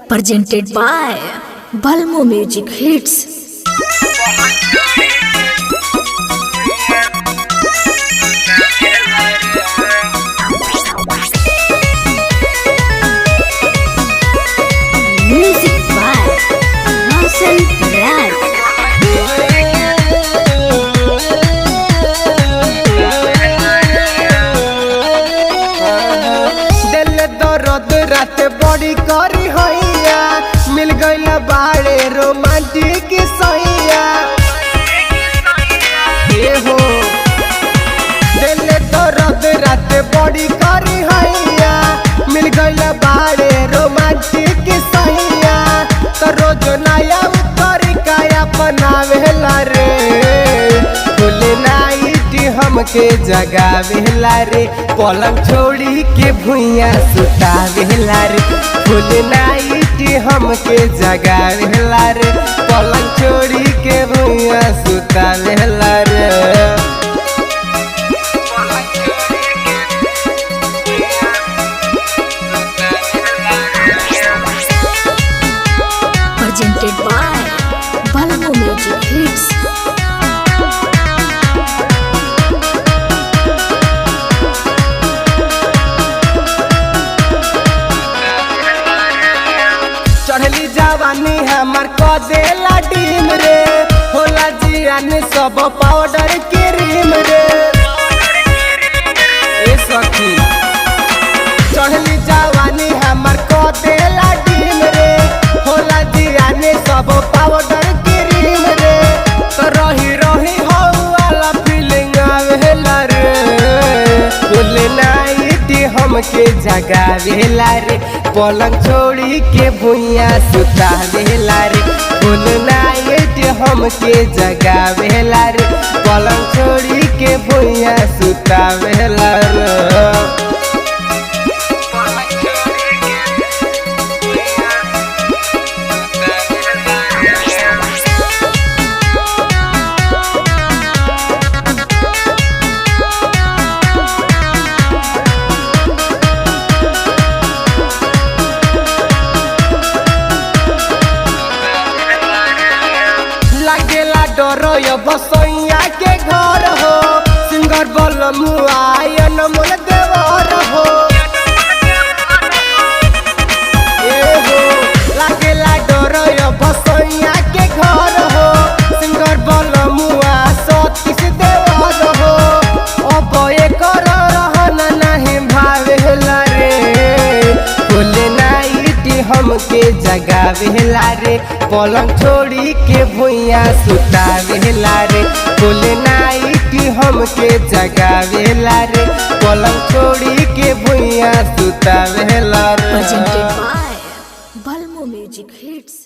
presented by Balmo Music Hits. Music by Roshan Raj. रात बड़ी करी होइया मिल गइल बाड़े रोमांटिक सैया ये हो दिल दर्द रात बड़ी करी होइया मिल गइल बाड़े रोमांटिक सैया तो रोज नया तरीका अपनावेला रे फुल नाइट हमके जगावेला रे पलंग छोड़ी के भुइया सुतावेला रे फुल नाइट हमके जगावेला रे पलंग छोड़ी के भुइया सुतावेला रे Presented by Balmo Music Hits. चढ़ली जवानी हमार कदेला डीम रे होला जियान सब पाउडर क्रीम रे ए सखी चढ़ली जवानी हमार कदेला डीम रे होला जियान सब पाउडर क्रीम रे तो रही रही हो वाला फीलिंग आवेला रे फुल नाइट हमके जगावेला रे पलंग छोड़ी के भुइया सुतावेला रे फुल नाइट हमके जगावेला रे पलंग छोड़ी के भुइया सुतावेला रे लागेला डरो यो बसैया के घर हो सिंगर बोल मुआयन मोल देवर हो ए हो लागेला डरो यो बसैया के घर हो सिंगर बोल मुआ सतीश देवर हो अब एकर रहन नहीं भावेला रे फुल नाइट हमके जगावेला रे पलंग छोड़ी के भुइया सुतावेला रे फुल नाइट हमके जगावेला रे पलंग छोड़ी के भुइया सुतावेला रे Presented by Balmo Music Hits.